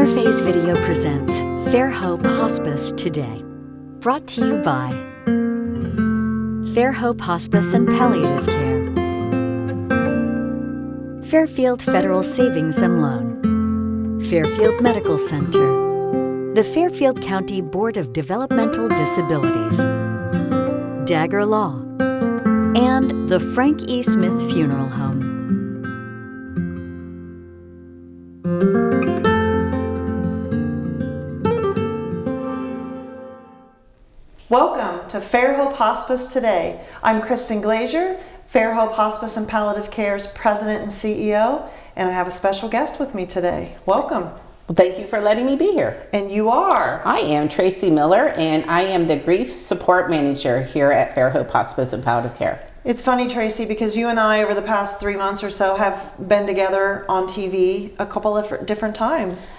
Interface Video presents Fairhope Hospice Today. Brought to you by Fairhope Hospice and Palliative Care, Fairfield Federal Savings and Loan, Fairfield Medical Center, the Fairfield County Board of Developmental Disabilities, Dagger Law, and the Frank E. Smith Funeral Home. Welcome to Fairhope Hospice Today. I'm Kristin, Fairhope Hospice and Palliative Care's President and CEO, and I have a special guest with me today. Welcome. Well, thank you for letting me be here. And you are? I am Tracey Miller, and I am the Grief Support Manager here at Fairhope Hospice and Palliative Care. It's funny, Tracey, because you and I, over the past 3 months or so, have been together on TV a couple of different times.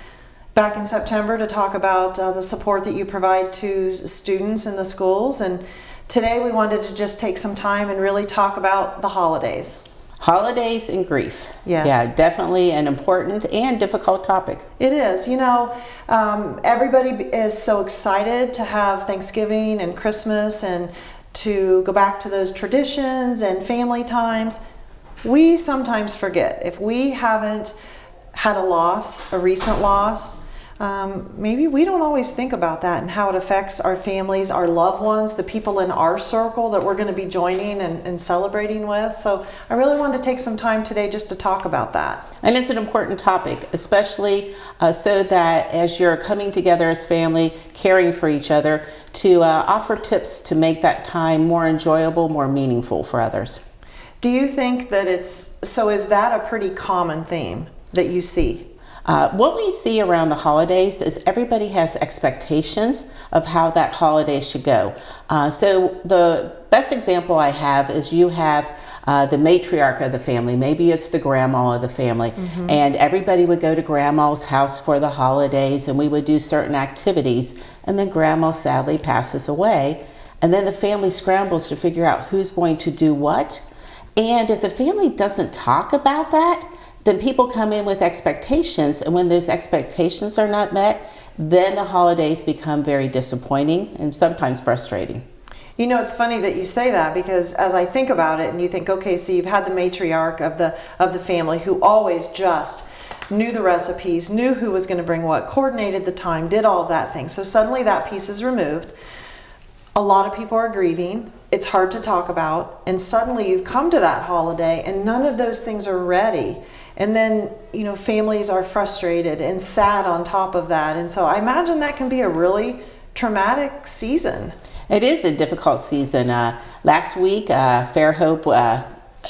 Back in September to talk about the support that you provide to students in the schools, and today we wanted to just take some time and really talk about the holidays. Holidays and grief. Yes. Yeah, definitely an important and difficult topic. It is. You know, everybody is so excited to have Thanksgiving and Christmas and to go back to those traditions and family times. We sometimes forget, if we haven't had a loss, a recent loss, maybe we don't always think about that and how it affects our families, our loved ones, the people in our circle that we're going to be joining and celebrating with. So I really wanted to take some time today just to talk about that. And it's an important topic, especially so that as you're coming together as family, caring for each other, to offer tips to make that time more enjoyable, more meaningful for others. Do you think that is that a pretty common theme that you see? What we see around the holidays is everybody has expectations of how that holiday should go. So the best example I have is you have the matriarch of the family. Maybe it's the grandma of the family. Mm-hmm. And everybody would go to grandma's house for the holidays, and we would do certain activities. And then grandma sadly passes away. And then the family scrambles to figure out who's going to do what. And if the family doesn't talk about that, then people come in with expectations, and when those expectations are not met, then the holidays become very disappointing and sometimes frustrating. You know, it's funny that you say that, because as I think about it and you think, okay, so you've had the matriarch of the family who always just knew the recipes, knew who was going to bring what, coordinated the time, did all of that thing. So suddenly that piece is removed. A lot of people are grieving. It's hard to talk about. And suddenly you've come to that holiday and none of those things are ready. And then, you know, families are frustrated and sad on top of that. And so I imagine that can be a really traumatic season. It is a difficult season. Last week, Fairhope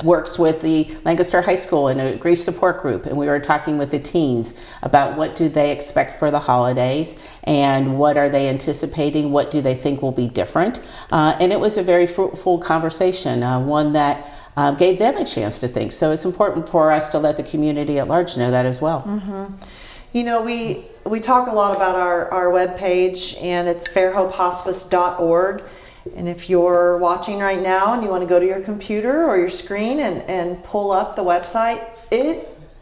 works with the Lancaster High School in a grief support group, and we were talking with the teens about what do they expect for the holidays and what are they anticipating, what do they think will be different. And it was a very fruitful conversation, one that gave them a chance to think. So it's important for us to let the community at large know that as well. Mm-hmm. You know, we talk a lot about our webpage, and it's fairhopehospice.org. And if you're watching right now and you want to go to your computer or your screen and pull up the website,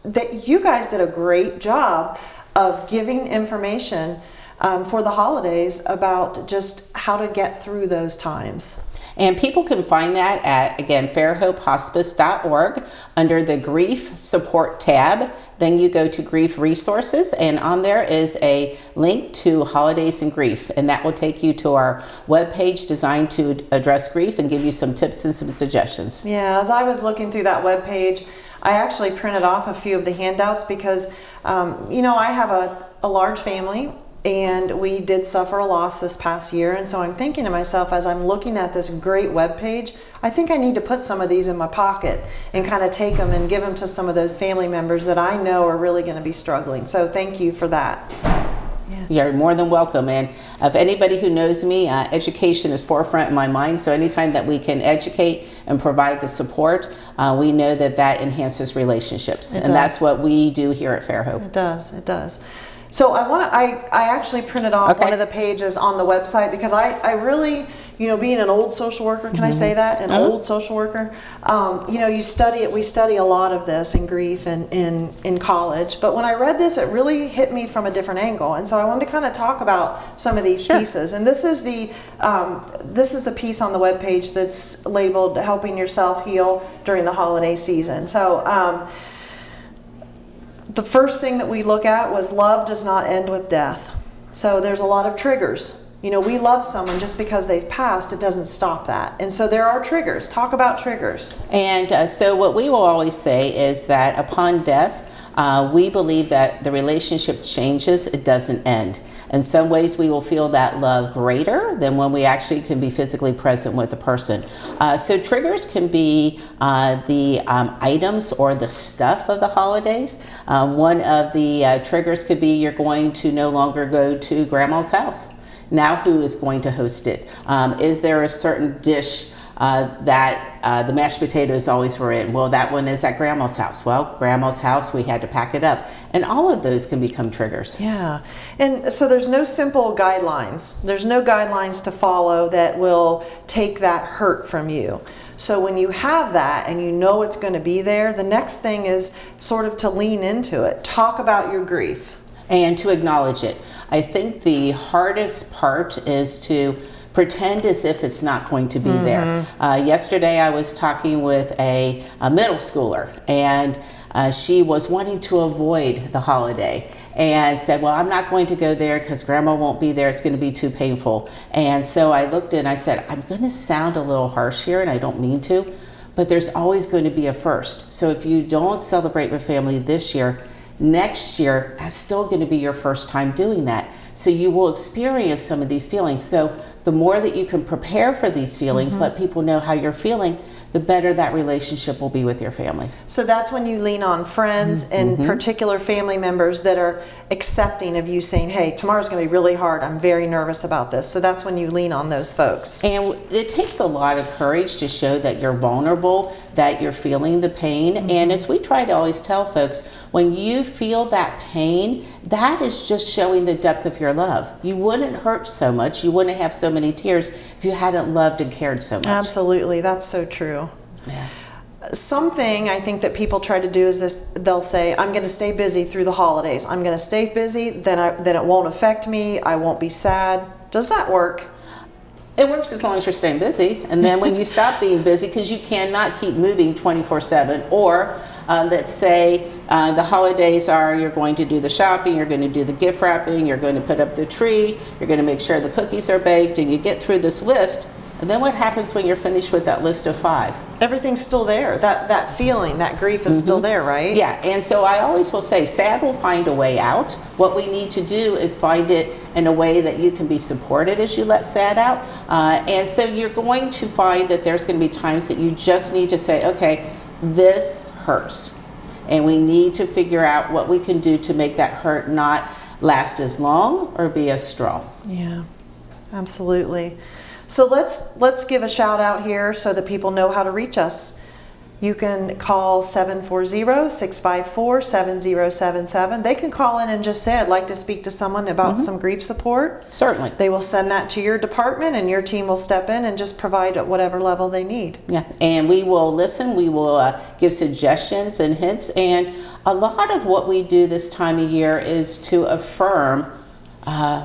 that you guys did a great job of giving information for the holidays about just how to get through those times. And people can find that at, again, fairhopehospice.org under the Grief Support tab. Then you go to Grief Resources, and on there is a link to Holidays and Grief. And that will take you to our webpage designed to address grief and give you some tips and some suggestions. Yeah, as I was looking through that webpage, I actually printed off a few of the handouts because, you know, I have a large family. And we did suffer a loss this past year. And so I'm thinking to myself, as I'm looking at this great webpage, I think I need to put some of these in my pocket and kind of take them and give them to some of those family members that I know are really going to be struggling. So thank you for that. Yeah. You're more than welcome. And of anybody who knows me, education is forefront in my mind. So anytime that we can educate and provide the support, we know that enhances relationships. And that's what we do here at Fairhope. It does. It does. So I actually printed off one of the pages on the website because I really, being an old social worker, can I say that? An old social worker. We study a lot of this in grief and in college. But when I read this, it really hit me from a different angle. And so I wanted to kind of talk about some of these pieces. And this is the piece on the webpage that's labeled Helping Yourself Heal During the Holiday Season. So the first thing that we look at was love does not end with death. So there's a lot of triggers. We love someone just because they've passed, it doesn't stop that. And so there are triggers. Talk about triggers. And so what we will always say is that upon death, we believe that the relationship changes, it doesn't end. In some ways, we will feel that love greater than when we actually can be physically present with the person. So triggers can be the items or the stuff of the holidays. One of the triggers could be you're going to no longer go to grandma's house. Now who is going to host it? Is there a certain dish that the mashed potatoes always were in? Well, that one is at grandma's house. Well, grandma's house, we had to pack it up. And all of those can become triggers. Yeah. And so there's no simple guidelines. There's no guidelines to follow that will take that hurt from you. So when you have that and you know it's going to be there, the next thing is sort of to lean into it. Talk about your grief. And to acknowledge it. I think the hardest part is to pretend as if it's not going to be there. Yesterday I was talking with a middle schooler, and she was wanting to avoid the holiday and said, well, I'm not going to go there because grandma won't be there. It's going to be too painful. And so I looked and I said, I'm going to sound a little harsh here, and I don't mean to, but there's always going to be a first. So if you don't celebrate with family this year, next year, that's still going to be your first time doing that. So you will experience some of these feelings. So the more that you can prepare for these feelings, let people know how you're feeling, the better that relationship will be with your family. So that's when you lean on friends and particular family members that are accepting of you saying, hey, tomorrow's going to be really hard. I'm very nervous about this. So that's when you lean on those folks. And it takes a lot of courage to show that you're vulnerable, that you're feeling the pain. And as we try to always tell folks, when you feel that pain, that is just showing the depth of your love. You wouldn't hurt so much, you wouldn't have so many tears if you hadn't loved and cared so much. Absolutely, that's so true. Yeah. Something I think that people try to do is this: they'll say, I'm going to stay busy through the holidays. I'm going to stay busy, then it won't affect me, I won't be sad. Does that work? It works as long as you're staying busy. And then when you stop being busy, because you cannot keep moving 24/7, or let's say the holidays are, you're going to do the shopping, you're going to do the gift wrapping, you're going to put up the tree, you're going to make sure the cookies are baked, and you get through this list. And then what happens when you're finished with that list of 5? Everything's still there. That feeling, that grief is still there, right? Yeah, and so I always will say, sad will find a way out. What we need to do is find it in a way that you can be supported as you let sad out. And so you're going to find that there's going to be times that you just need to say, okay, this hurts. And we need to figure out what we can do to make that hurt not last as long or be as strong. Yeah, absolutely. So let's give a shout out here so that people know how to reach us. You can call 740-654-7077. They can call in and just say, I'd like to speak to someone about some grief support. Certainly. They will send that to your department, and your team will step in and just provide at whatever level they need. Yeah, and we will listen. We will give suggestions and hints. And a lot of what we do this time of year is to affirm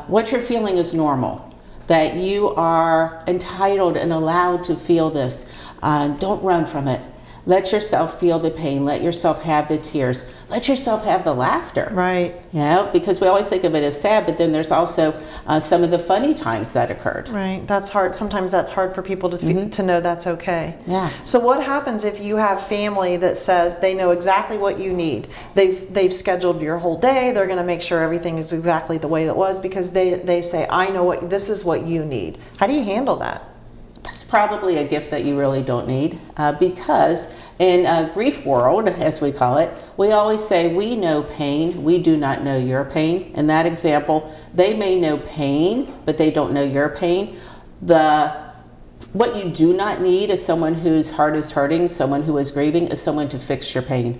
what you're feeling is normal, that you are entitled and allowed to feel this. Don't run from it. Let yourself feel the pain. Let yourself have the tears. Let yourself have the laughter. Right. You know, because we always think of it as sad, but then there's also some of the funny times that occurred. Right. That's hard. Sometimes that's hard for people to know that's okay. Yeah. So what happens if you have family that says they know exactly what you need? They've scheduled your whole day. They're going to make sure everything is exactly the way it was because they say, I know this is what you need. How do you handle that? That's probably a gift that you really don't need because in a grief world, as we call it, we always say we know pain, we do not know your pain. In that example, they may know pain, but they don't know your pain. What you do not need is someone whose heart is hurting, someone who is grieving, is someone to fix your pain.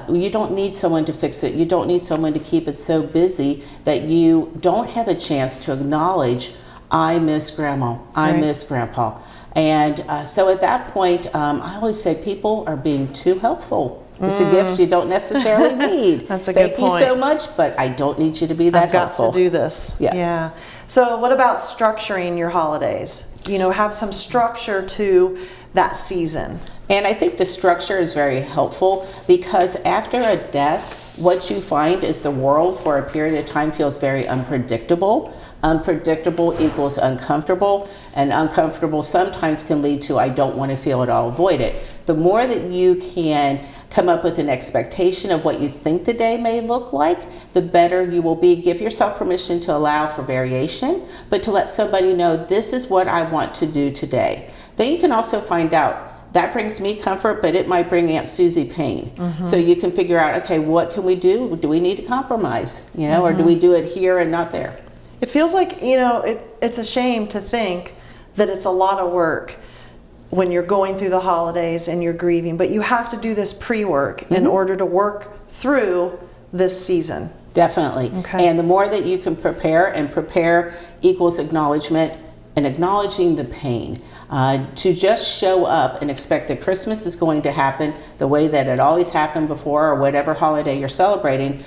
You don't need someone to fix it. You don't need someone to keep it so busy that you don't have a chance to acknowledge I miss grandma, I Right. miss grandpa. And so at that point, I always say people are being too helpful. It's a gift you don't necessarily need. That's a good Thank you point. so much, but I don't need you to be that I've got helpful. to do this. Yeah. So what about structuring your holidays? Have some structure to that season. And I think the structure is very helpful because after a death, what you find is the world for a period of time feels very unpredictable. Unpredictable equals uncomfortable, and uncomfortable sometimes can lead to I don't want to feel it, I'll avoid it. The more that you can come up with an expectation of what you think the day may look like, the better you will be. Give yourself permission to allow for variation, but to let somebody know this is what I want to do today. Then you can also find out that brings me comfort, but it might bring Aunt Susie pain. So you can figure out, okay, what can we do? Do we need to compromise, or do we do it here and not there? It feels like, it's a shame to think that it's a lot of work when you're going through the holidays and you're grieving, but you have to do this pre-work in order to work through this season. Definitely. Okay. And the more that you can prepare, and prepare equals acknowledgement and acknowledging the pain. To just show up and expect that Christmas is going to happen the way that it always happened before, or whatever holiday you're celebrating,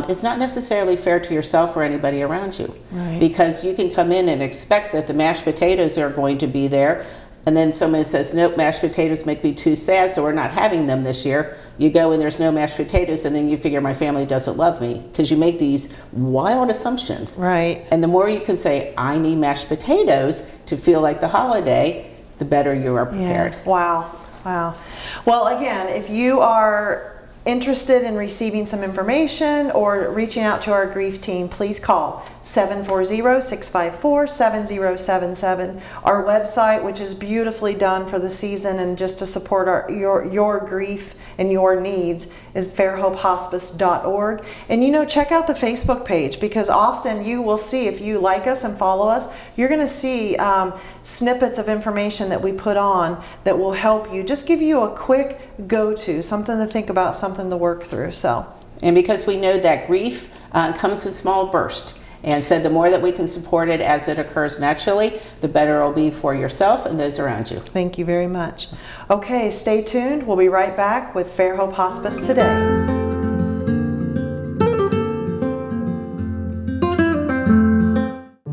is not necessarily fair to yourself or anybody around you. Right. Because you can come in and expect that the mashed potatoes are going to be there, and then somebody says, nope, mashed potatoes make me too sad, so we're not having them this year. You go and there's no mashed potatoes, and then you figure my family doesn't love me, because you make these wild assumptions. Right. And the more you can say, I need mashed potatoes to feel like the holiday, the better you are prepared. Yeah. Wow. Well, again, if you are interested in receiving some information or reaching out to our grief team, please call 740-654-7077. Our website, which is beautifully done for the season and just to support your grief and your needs, is fairhopehospice.org. And check out the Facebook page, because often you will see, if you like us and follow us, you're going to see snippets of information that we put on that will help you, just give you a quick go-to, something to think about, something to work through. And because we know that grief comes in small bursts, and so the more that we can support it as it occurs naturally, the better it'll be for yourself and those around you. Thank you very much. Okay, stay tuned. We'll be right back with Fairhope Hospice Today.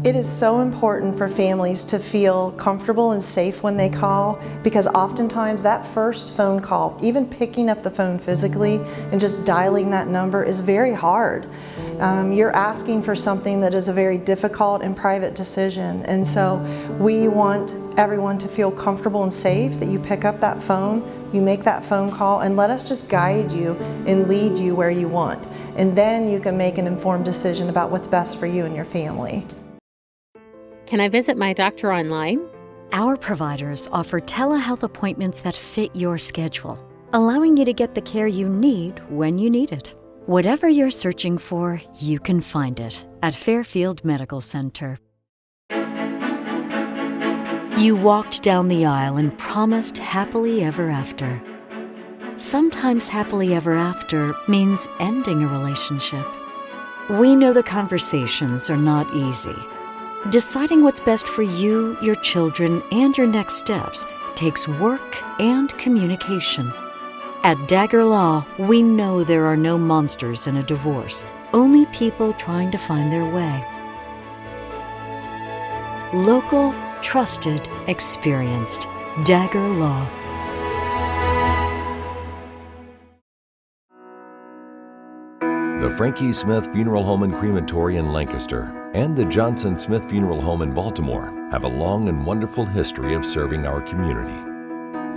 It is so important for families to feel comfortable and safe when they call, because oftentimes that first phone call, even picking up the phone physically and just dialing that number, is very hard. You're asking for something that is a very difficult and private decision, and so we want everyone to feel comfortable and safe that you pick up that phone, you make that phone call, and let us just guide you and lead you where you want. And then you can make an informed decision about what's best for you and your family. Can I visit my doctor online? Our providers offer telehealth appointments that fit your schedule, allowing you to get the care you need when you need it. Whatever you're searching for, you can find it at Fairfield Medical Center. You walked down the aisle and promised happily ever after. Sometimes happily ever after means ending a relationship. We know the conversations are not easy. Deciding what's best for you, your children, and your next steps takes work and communication. At Dagger Law, we know there are no monsters in a divorce, only people trying to find their way. Local, trusted, experienced. Dagger Law. The Frankie Smith Funeral Home and Crematory in Lancaster and the Johnson Smith Funeral Home in Baltimore have a long and wonderful history of serving our community.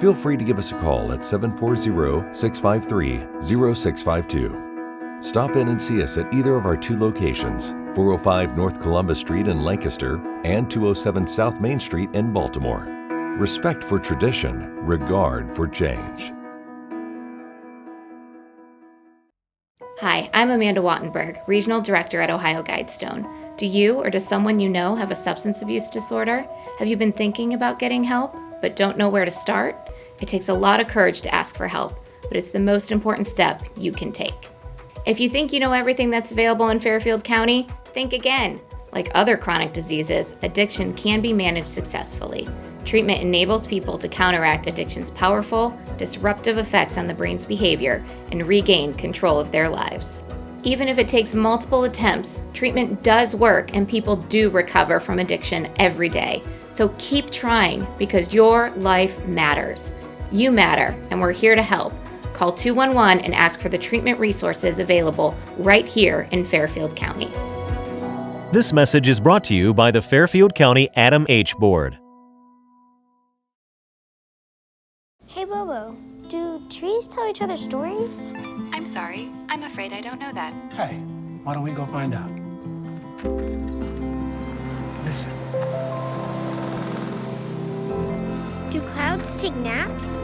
Feel free to give us a call at 740-653-0652. Stop in and see us at either of our two locations, 405 North Columbus Street in Lancaster and 207 South Main Street in Baltimore. Respect for tradition, regard for change. Hi, I'm Amanda Wattenberg, Regional Director at Ohio Guidestone. Do you or does someone you know have a substance abuse disorder? Have you been thinking about getting help, but don't know where to start? It takes a lot of courage to ask for help, but it's the most important step you can take. If you think you know everything that's available in Fairfield County, think again. Like other chronic diseases, addiction can be managed successfully. Treatment enables people to counteract addiction's powerful, disruptive effects on the brain's behavior and regain control of their lives. Even if it takes multiple attempts, treatment does work and people do recover from addiction every day. So keep trying because your life matters. You matter, and we're here to help. Call 211 and ask for the treatment resources available right here in Fairfield County. This message is brought to you by the Fairfield County Adam H. Board. Hey Bobo, do trees tell each other stories? I'm sorry, I'm afraid I don't know that. Hey, why don't we go find out? Listen. Do clouds take naps?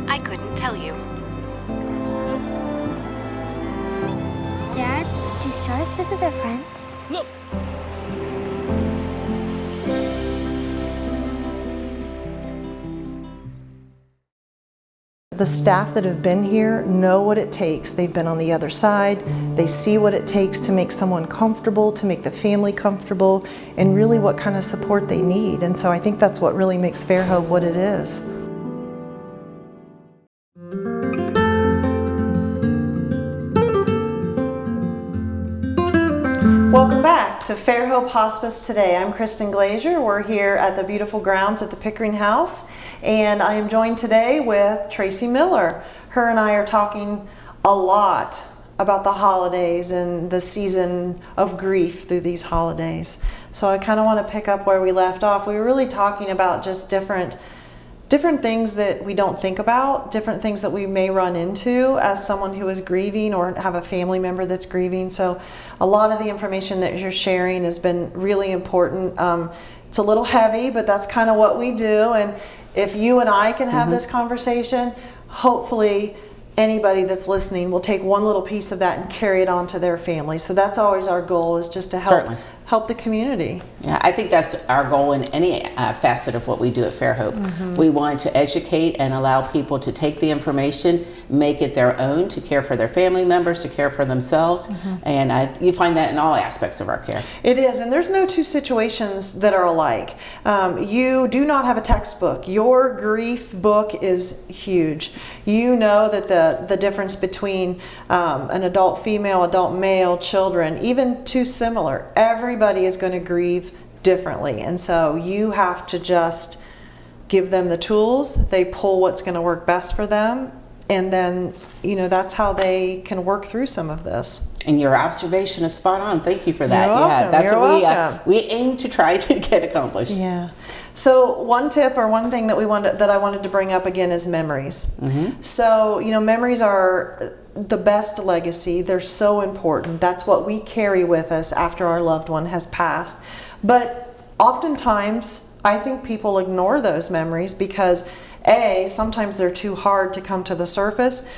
I couldn't tell you. Dad, do stars visit their friends? Look! The staff that have been here know what it takes. They've been on the other side. They see what it takes to make someone comfortable, to make the family comfortable, and really what kind of support they need. And so I think that's what really makes Fairhope what it is. Welcome back to Fairhope Hospice Today. I'm Kristin Glazier. We're here at the beautiful grounds at the Pickering House, and I am joined today with Tracey Miller. Her and I are talking a lot about the holidays and the season of grief through these holidays. So I kind of want to pick up where we left off. We were really talking about just different things that we don't think about, different things that we may run into as someone who is grieving or have a family member that's grieving. So a lot of the information that you're sharing has been really important. It's a little heavy, but that's kind of what we do. And if you and I can have this conversation, hopefully anybody that's listening will take one little piece of that and carry it on to their family. So that's always our goal, is just to help the community. Yeah, I think that's our goal in any facet of what we do at Fairhope. We want to educate and allow people to take the information, make it their own, to care for their family members, to care for themselves. And you find that in all aspects of our care. It is, and there's no two situations that are alike. You do not have a textbook. Your grief book is huge. You know that the difference between an adult female, adult male, children, even two similar, everybody is going to grieve differently. And so you have to just give them the tools. They pull what's going to work best for them. And then, that's how they can work through some of this. And your observation is spot on. Thank you for that. You're welcome. That's You're what welcome. we aim to try to get accomplished. Yeah. So one tip or one thing that I wanted to bring up again is memories. So, memories are the best legacy. They're so important. That's what we carry with us after our loved one has passed. But oftentimes, I think people ignore those memories because A, sometimes they're too hard to come to the surface.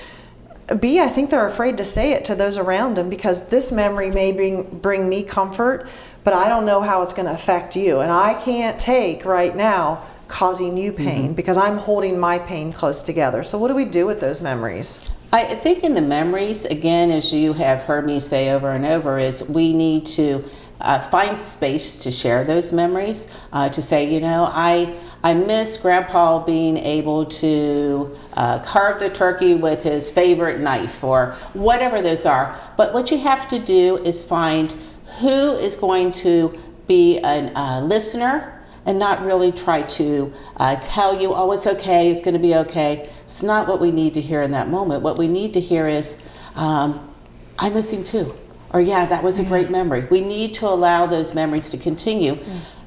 B, I think they're afraid to say it to those around them because this memory may bring me comfort, but I don't know how it's going to affect you. And I can't take right now causing you pain because I'm holding my pain close together. So what do we do with those memories? I think in the memories, again, as you have heard me say over and over, is we need to find space to share those memories, to say, I miss Grandpa being able to carve the turkey with his favorite knife or whatever those are. But what you have to do is find who is going to be a listener and not really try to tell you, oh, it's okay, it's going to be okay. It's not what we need to hear in that moment. What we need to hear is, I'm missing too. Or, yeah, that was a great memory. We need to allow those memories to continue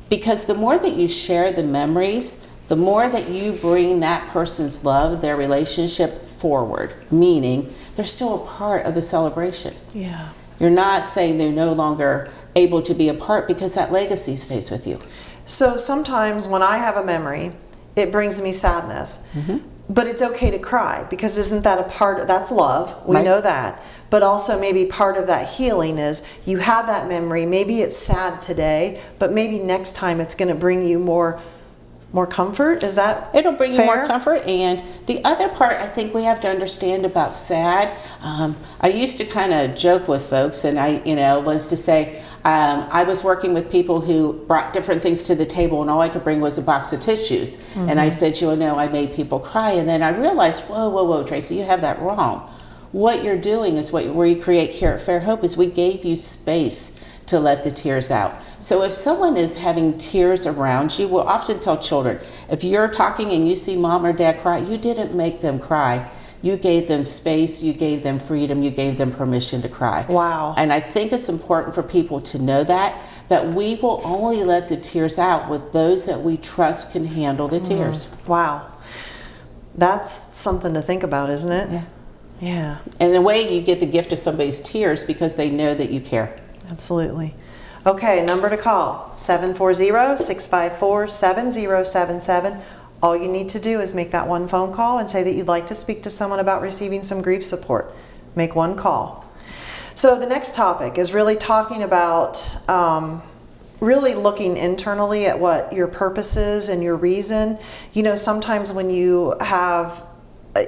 because the more that you share the memories, the more that you bring that person's love, their relationship forward, meaning they're still a part of the celebration. Yeah. You're not saying they're no longer able to be a part because that legacy stays with you. So sometimes when I have a memory, it brings me sadness. But it's okay to cry because isn't that a part that's love? We know that. But also maybe part of that healing is you have that memory. Maybe it's sad today, but maybe next time it's going to bring you more more comfort. Is that It'll bring fair? you more comfort. And the other part I think we have to understand about sad, I used to kind of joke with folks, and was to say, I was working with people who brought different things to the table, and all I could bring was a box of tissues. Mm-hmm. And I said, I made people cry. And then I realized, whoa, Tracey, you have that wrong. What you're doing is what we create here at Fairhope is we gave you space to let the tears out. So if someone is having tears around you, we'll often tell children, if you're talking and you see mom or dad cry, you didn't make them cry. You gave them space, you gave them freedom, you gave them permission to cry. Wow. And I think it's important for people to know that we will only let the tears out with those that we trust can handle the tears. Wow. That's something to think about, isn't it? Yeah. Yeah. And in a way, you get the gift of somebody's tears because they know that you care. Absolutely. Okay, number to call, 740-654-7077. All you need to do is make that one phone call and say that you'd like to speak to someone about receiving some grief support. Make one call. So the next topic is really talking about really looking internally at what your purpose is and your reason. Sometimes when you have,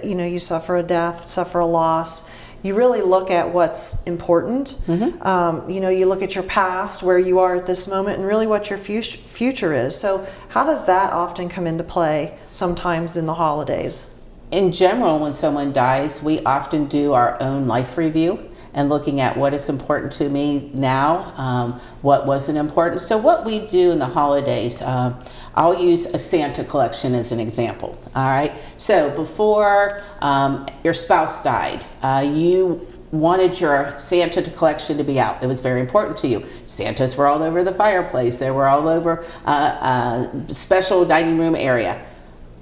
you suffer a death, suffer a loss, you really look at what's important. Mm-hmm. You look at your past, where you are at this moment, and really what your future is. So how does that often come into play sometimes in the holidays? In general, when someone dies, we often do our own life review and looking at what is important to me now, what wasn't important. So what we do in the holidays, I'll use a Santa collection as an example. All right. So before your spouse died, you wanted your Santa collection to be out. It was very important to you. Santas were all over the fireplace. They were all over special dining room area.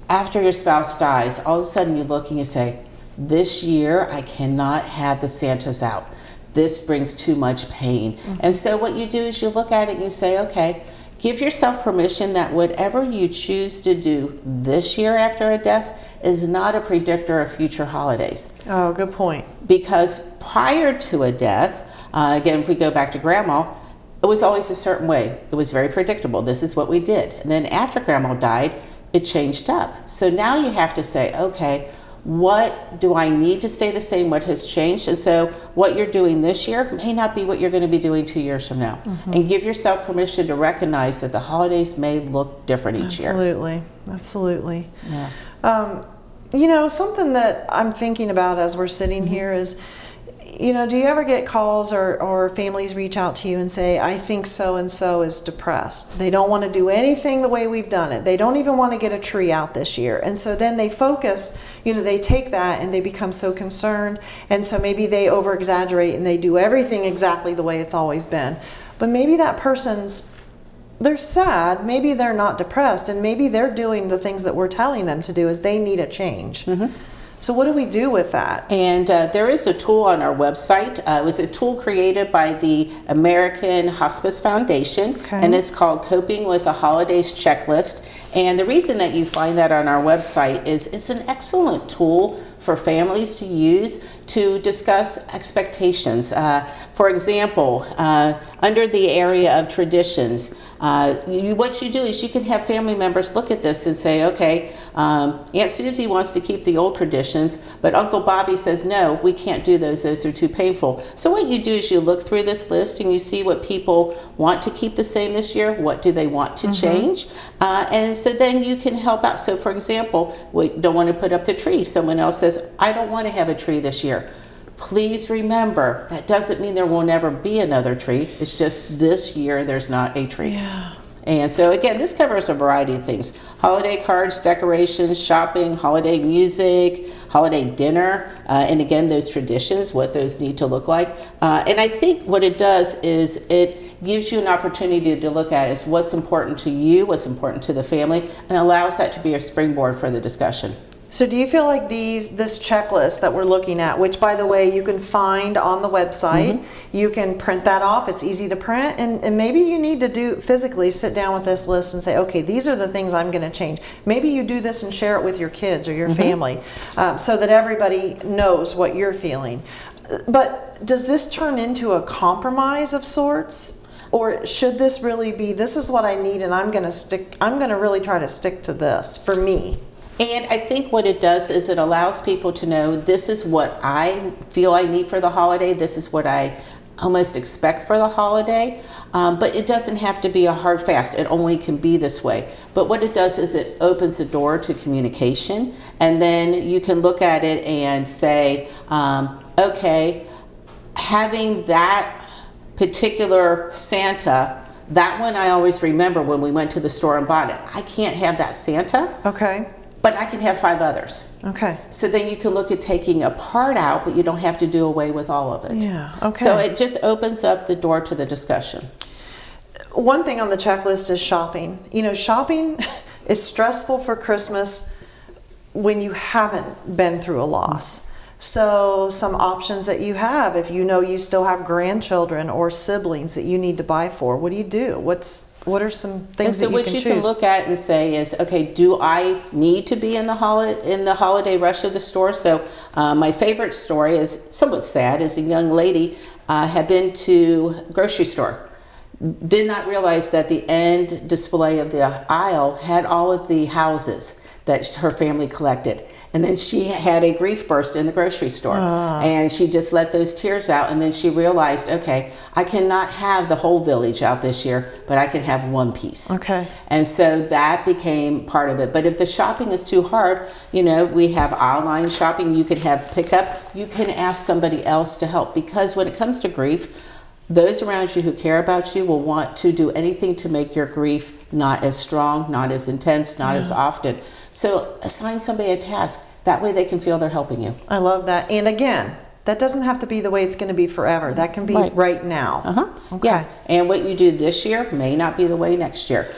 After your spouse dies, all of a sudden you look and you say, this year I cannot have the Santas out. This brings too much pain. Mm-hmm. And so what you do is you look at it and you say, okay, give yourself permission that whatever you choose to do this year after a death is not a predictor of future holidays. Oh, good point. Because prior to a death, again, if we go back to Grandma, it was always a certain way. It was very predictable. This is what we did. And then after Grandma died, it changed up. So now you have to say, okay, what do I need to stay the same? What has changed? And so what you're doing this year may not be what you're going to be doing 2 years from now. Mm-hmm. And give yourself permission to recognize that the holidays may look different each year. Absolutely. Yeah. Something that I'm thinking about as we're sitting mm-hmm. here is, do you ever get calls or families reach out to you and say, I think so-and-so is depressed. They don't want to do anything the way we've done it. They don't even want to get a tree out this year. And so then they focus, they take that and they become so concerned. And so maybe they over-exaggerate and they do everything exactly the way it's always been. But maybe that they're sad, maybe they're not depressed, and maybe they're doing the things that we're telling them to do is they need a change. Mm-hmm. So what do we do with that? And there is a tool on our website. It was a tool created by the American Hospice Foundation, okay. And it's called Coping with the Holidays Checklist. And the reason that you find that on our website is it's an excellent tool for families to use to discuss expectations. For example, under the area of traditions, what you do is you can have family members look at this and say, okay, Aunt Susie wants to keep the old traditions, but Uncle Bobby says, no, we can't do those are too painful. So what you do is you look through this list and you see what people want to keep the same this year, what do they want to mm-hmm. change, and so then you can help out. So for example, we don't want to put up the tree. Someone else says, I don't want to have a tree this year. Please remember, that doesn't mean there will never be another tree. It's just this year there's not a tree. Yeah. And so again, this covers a variety of things. Holiday cards, decorations, shopping, holiday music, holiday dinner, and again, those traditions, what those need to look like. And I think what it does is it gives you an opportunity to look at is what's important to you, what's important to the family, and allows that to be a springboard for the discussion. So do you feel like this checklist that we're looking at, which by the way you can find on the website, mm-hmm. you can print that off, it's easy to print, and maybe you need to physically sit down with this list and say, okay, these are the things I'm going to change. Maybe you do this and share it with your kids or your mm-hmm. family so that everybody knows what you're feeling. But does this turn into a compromise of sorts? Or should this really be, this is what I need and I'm going to really try to stick to this for me? And I think what it does is it allows people to know this is what I feel I need for the holiday. This is what I almost expect for the holiday. But it doesn't have to be a hard fast. It only can be this way. But what it does is it opens the door to communication. And then you can look at it and say, okay, having that particular Santa, that one I always remember when we went to the store and bought it. I can't have that Santa. Okay. But I can have 5 others. Okay. So then you can look at taking a part out, but you don't have to do away with all of it. Yeah, okay. So it just opens up the door to the discussion. One thing on the checklist is shopping. You know, shopping is stressful for Christmas when you haven't been through a loss. So some options that you have, if you know you still have grandchildren or siblings that you need to buy for, what do you do? What are some things that you can choose? So what you can look at and say is, okay, do I need to be in the holiday rush of the store? So my favorite story is somewhat sad. Is a young lady had been to a grocery store, did not realize that the end display of the aisle had all of the houses that her family collected. And then she had a grief burst in the grocery store. And she just let those tears out. And then she realized, okay, I cannot have the whole village out this year, but I can have one piece. Okay. And so that became part of it. But if the shopping is too hard, you know, we have online shopping. You can have pickup. You can ask somebody else to help. Because when it comes to grief, those around you who care about you will want to do anything to make your grief not as strong, not as intense, not as often. So assign somebody a task. That way they can feel they're helping you. I love that. And again, that doesn't have to be the way it's going to be forever. That can be right now. Okay. Yeah. And what you do this year may not be the way next year.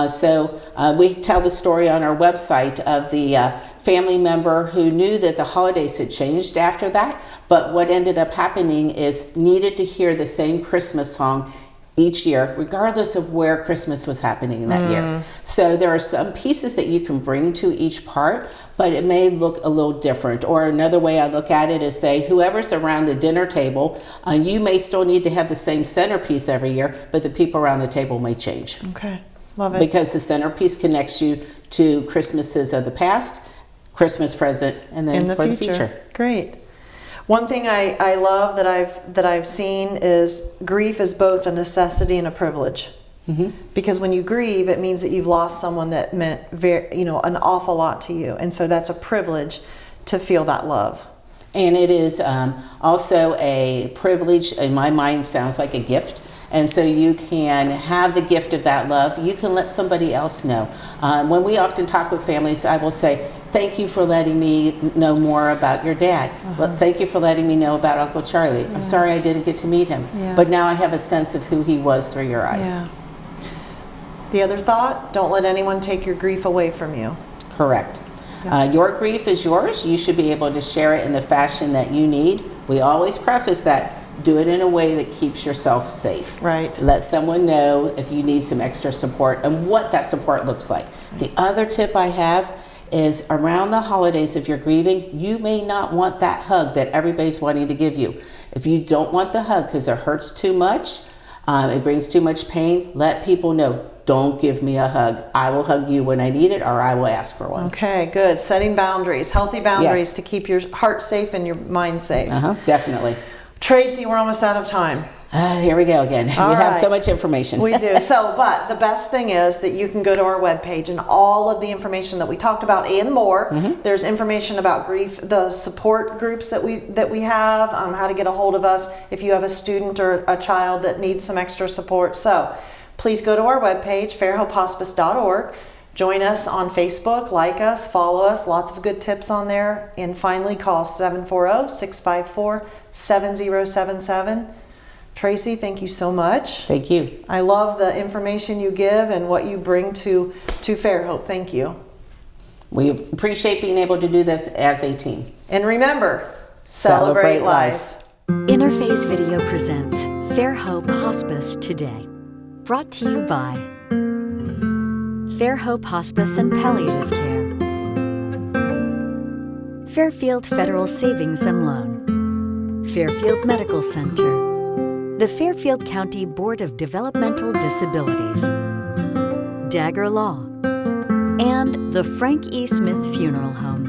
So we tell the story on our website of the family member who knew that the holidays had changed after that, but what ended up happening is needed to hear the same Christmas song each year, regardless of where Christmas was happening that year. So there are some pieces that you can bring to each part, but it may look a little different. Or another way I look at it is say, whoever's around the dinner table, you may still need to have the same centerpiece every year, but the people around the table may change. Okay, love it. Because the centerpiece connects you to Christmases of the past, Christmas present, and then for the future. Great. One thing I love that I've seen is grief is both a necessity and a privilege. Because when you grieve, it means that you've lost someone that meant an awful lot to you, and so that's a privilege to feel that love. And it is also a privilege. In my mind, sounds like a gift. And so you can have the gift of that love. You can let somebody else know. When we often talk with families, I will say, thank you for letting me know more about your dad. Well, thank you for letting me know about Uncle Charlie. I'm sorry I didn't get to meet him. But now I have a sense of who he was through your eyes. The other thought, don't let anyone take your grief away from you. Correct. Your grief is yours. You should be able to share it in the fashion that you need. We always preface that. Do it in a way that keeps yourself safe. Right. Let someone know if you need some extra support and what that support looks like. The other tip I have is around the holidays, if you're grieving, you may not want that hug that everybody's wanting to give you. If you don't want the hug because it hurts too much, it brings too much pain, let people know. Don't give me a hug. I will hug you when I need it, or I will ask for one. Okay, good. Setting boundaries, healthy boundaries to keep your heart safe and your mind safe. Definitely. Tracey, we're almost out of time. Here we go again. We have so much information. We do. But the best thing is that you can go to our webpage and all of the information that we talked about and more. There's information about grief, the support groups that we have, how to get a hold of us if you have a student or a child that needs some extra support. So please go to our webpage, fairhopehospice.org. Join us on Facebook, like us, follow us, lots of good tips on there. And finally, call 740-654-7077. Tracey, thank you so much. Thank you. I love the information you give and what you bring to Fairhope. Thank you. We appreciate being able to do this as a team. And remember, celebrate life. Interface Video presents Fairhope Hospice Today. Brought to you by Fairhope Hospice and Palliative Care, Fairfield Federal Savings and Loan, Fairfield Medical Center, the Fairfield County Board of Developmental Disabilities, Dagger Law, and the Frank E. Smith Funeral Home.